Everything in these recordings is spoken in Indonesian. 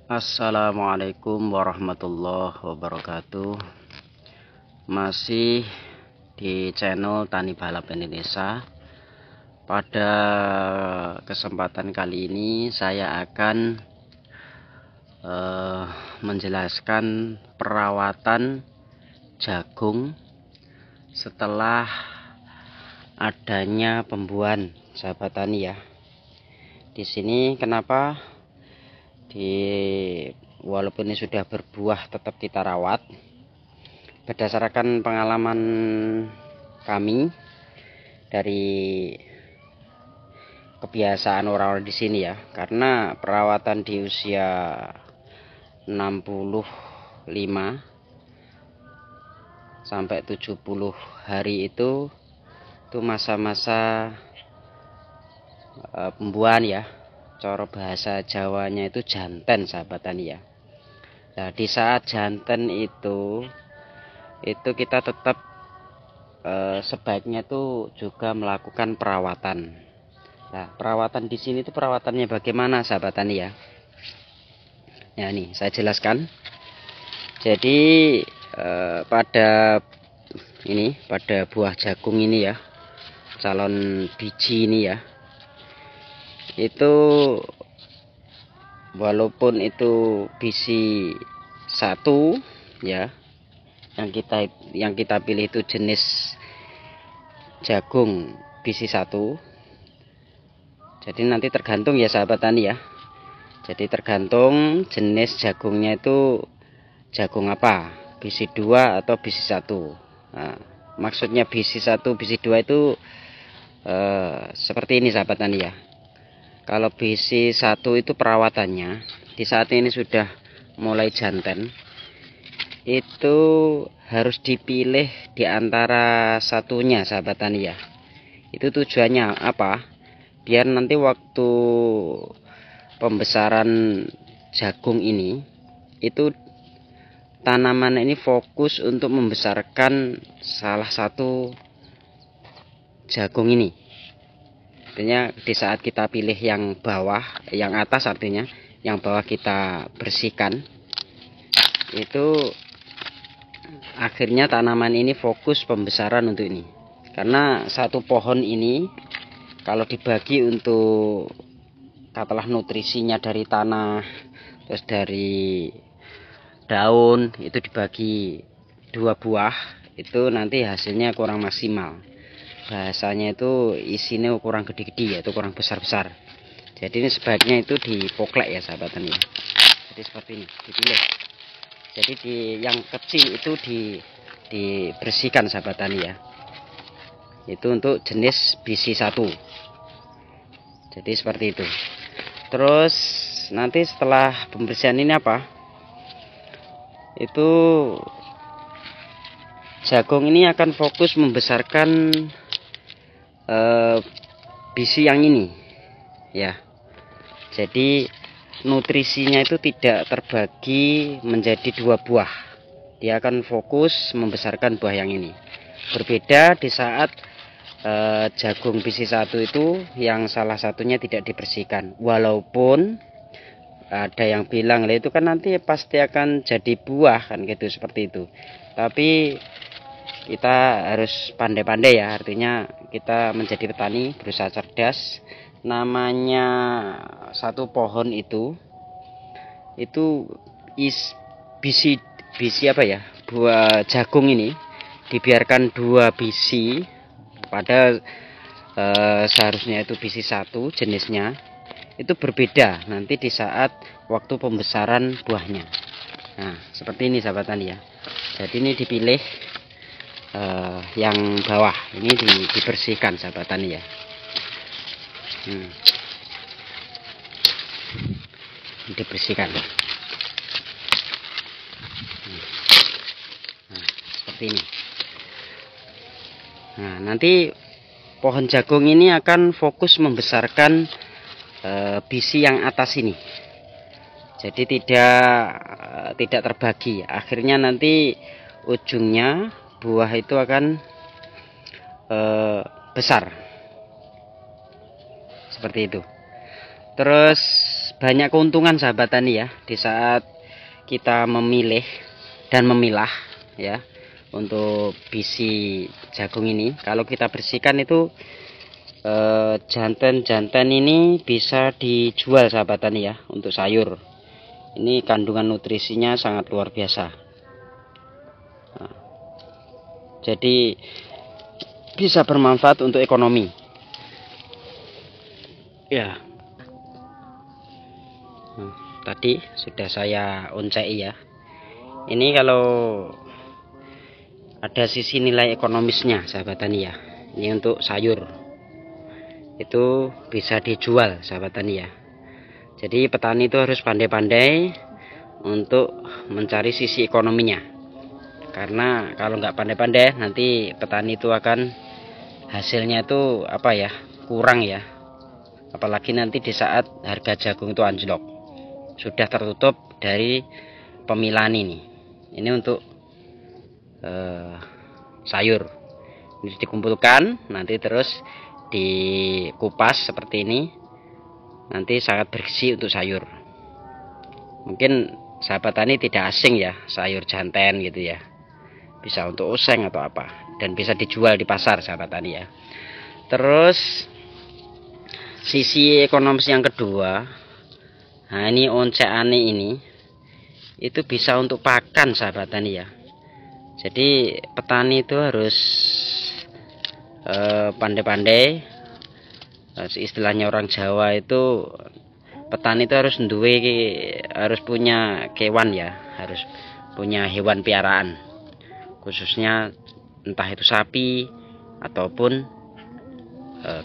Assalamualaikum warahmatullahi wabarakatuh. Masih di channel Tani Balap Indonesia. Pada kesempatan kali ini saya akan menjelaskan perawatan jagung setelah adanya pembuahan, sahabat tani ya. Di sini kenapa walaupun ini sudah berbuah tetap kita rawat, berdasarkan pengalaman kami dari kebiasaan orang-orang di sini ya, karena perawatan di usia 65 sampai 70 hari itu masa-masa pembuahan ya. Cara bahasa Jawanya itu janten, sahabat tani ya. Nah, di saat janten itu kita tetap sebaiknya itu juga melakukan perawatan. Nah, perawatan di sini itu perawatannya bagaimana, sahabat tani ya? Ya, nih saya jelaskan. Jadi pada buah jagung ini ya, calon biji ini ya, itu walaupun itu biji satu ya, yang kita pilih itu jenis jagung biji satu. Jadi nanti tergantung ya, sahabat tani ya. Jadi tergantung jenis jagungnya itu jagung apa, biji dua atau biji satu. Nah, maksudnya biji satu biji dua itu seperti ini, sahabat tani ya. Kalau biji satu itu perawatannya di saat ini sudah mulai jantan, itu harus dipilih di antara satunya, sahabat tani ya. Itu tujuannya apa? Biar nanti waktu pembesaran jagung ini, itu tanaman ini fokus untuk membesarkan salah satu jagung ini. Artinya di saat kita pilih yang bawah, yang atas artinya yang bawah kita bersihkan, itu akhirnya tanaman ini fokus pembesaran untuk ini. Karena satu pohon ini kalau dibagi untuk katakanlah nutrisinya dari tanah, terus dari daun, itu dibagi 2 buah, itu nanti hasilnya kurang maksimal. Bahasanya itu isinya kurang gede-gede ya, itu kurang besar-besar. Jadi ini sebaiknya itu dipoklek ya, sahabat tani. Jadi seperti ini dipilih. Jadi yang kecil itu dibersihkan, sahabat tani ya. Itu untuk jenis biji satu. Jadi seperti itu. Terus nanti setelah pembersihan ini apa? Itu jagung ini akan fokus membesarkan biji yang ini ya. Jadi nutrisinya itu tidak terbagi menjadi 2 buah. Dia akan fokus membesarkan buah yang ini. Berbeda di saat jagung biji satu itu yang salah satunya tidak dibersihkan. Walaupun ada yang bilang lah itu kan nanti pasti akan jadi buah kan gitu, seperti itu. Tapi kita harus pandai-pandai ya, artinya kita menjadi petani berusaha cerdas. Namanya satu pohon itu biji apa ya, buah jagung ini dibiarkan 2 biji, pada seharusnya itu biji satu jenisnya itu berbeda nanti di saat waktu pembesaran buahnya. Nah seperti ini, sahabat tani ya. Jadi ini dipilih yang bawah ini dibersihkan, sahabat tani ya. Dibersihkan. Nah, seperti ini. Nah nanti pohon jagung ini akan fokus membesarkan biji yang atas ini. Jadi tidak terbagi. Akhirnya nanti ujungnya buah itu akan besar seperti itu. Terus banyak keuntungan sahabat tani ya di saat kita memilih dan memilah ya untuk biji jagung ini. Kalau kita bersihkan itu jantan-jantan ini bisa dijual sahabat tani ya untuk sayur. Ini kandungan nutrisinya sangat luar biasa. Nah, jadi bisa bermanfaat untuk ekonomi. Ya. Tadi sudah saya uncai ya. Ini kalau ada sisi nilai ekonomisnya sahabat tani ya. Ini untuk sayur. Itu bisa dijual sahabat tani ya. Jadi petani itu harus pandai-pandai untuk mencari sisi ekonominya. Karena kalau nggak pandai-pandai nanti petani itu akan hasilnya itu apa ya, kurang ya. Apalagi nanti di saat harga jagung itu anjlok. Sudah tertutup dari pemilahan ini. Ini untuk sayur. Ini dikumpulkan, nanti terus dikupas seperti ini. Nanti sangat bersih untuk sayur. Mungkin sahabat tani tidak asing ya sayur jantan gitu ya. Bisa untuk oseng atau apa, dan bisa dijual di pasar sahabat tani ya. Terus sisi ekonomis yang kedua, nah ini onceane ini itu bisa untuk pakan sahabat tani ya. Jadi petani itu harus pandai-pandai. Istilahnya orang Jawa itu petani itu harus punya kewan ya, harus punya hewan piaraan, khususnya entah itu sapi ataupun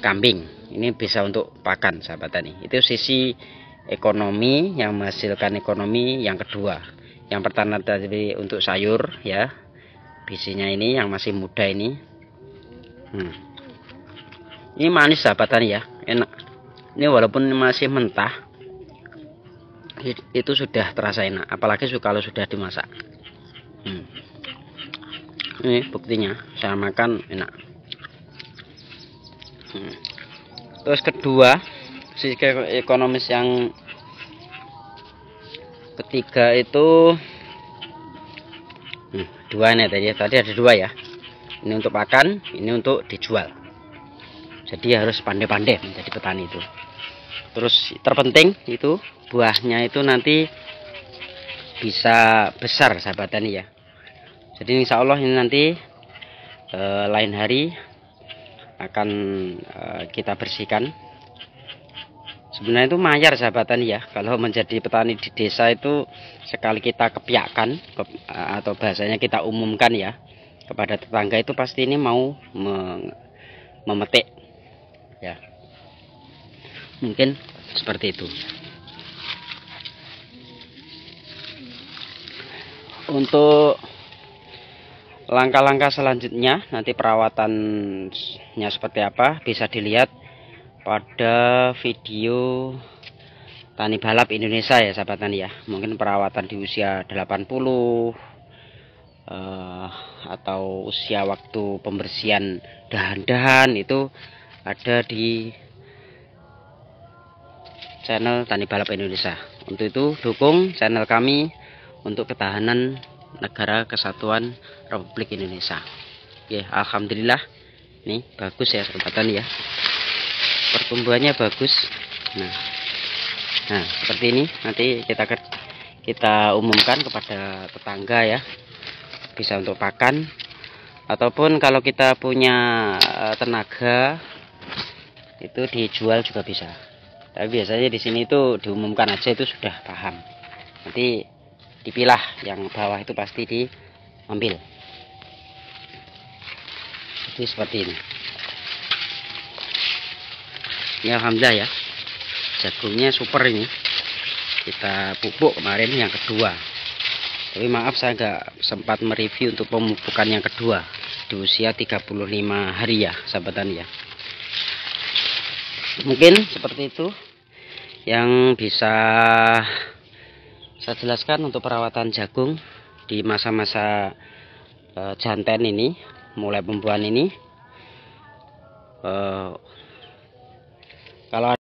kambing. Ini bisa untuk pakan sahabat tani. Itu sisi ekonomi yang menghasilkan ekonomi yang kedua. Yang pertama tadi untuk sayur ya, bijinya ini yang masih muda ini. Ini manis sahabat tani ya, enak. Ini walaupun masih mentah, itu sudah terasa enak. Apalagi kalau sudah dimasak. Ini buktinya, saya makan enak. Terus kedua, sisi ekonomis yang ketiga itu dua nih tadi ada dua ya. Ini untuk pakan, ini untuk dijual. Jadi harus pandai-pandai menjadi petani itu. Terus terpenting itu buahnya itu nanti bisa besar sahabat tani ya. Jadi insya Allah ini nanti lain hari akan kita bersihkan. Sebenarnya itu mayar sahabat tani ya. Kalau menjadi petani di desa itu sekali kita kepiakan atau bahasanya kita umumkan ya kepada tetangga, itu pasti ini mau memetik ya. Mungkin seperti itu. Untuk langkah-langkah selanjutnya nanti perawatannya seperti apa bisa dilihat pada video Tani Balap Indonesia ya sahabat tani ya. Mungkin perawatan di usia 80 atau usia waktu pembersihan dahan-dahan itu ada di channel Tani Balap Indonesia. Untuk itu dukung channel kami untuk ketahanan negara kesatuan Republik Indonesia. Ya, alhamdulillah. Nih bagus ya sahabat tani ya. Pertumbuhannya bagus. Nah, seperti ini nanti kita umumkan kepada tetangga ya. Bisa untuk pakan ataupun kalau kita punya tenaga itu dijual juga bisa. Tapi biasanya di sini itu diumumkan aja itu sudah paham. Nanti dipilah, yang bawah itu pasti diambil. Jadi seperti ini. Ya alhamdulillah ya. Jagungnya super ini. Kita pupuk kemarin yang kedua. Tapi maaf saya nggak sempat mereview untuk pemupukan yang kedua di usia 35 hari ya sahabat tani ya. Mungkin seperti itu yang bisa saya jelaskan untuk perawatan jagung di masa-masa jantan ini, mulai pembuahan ini. Kalau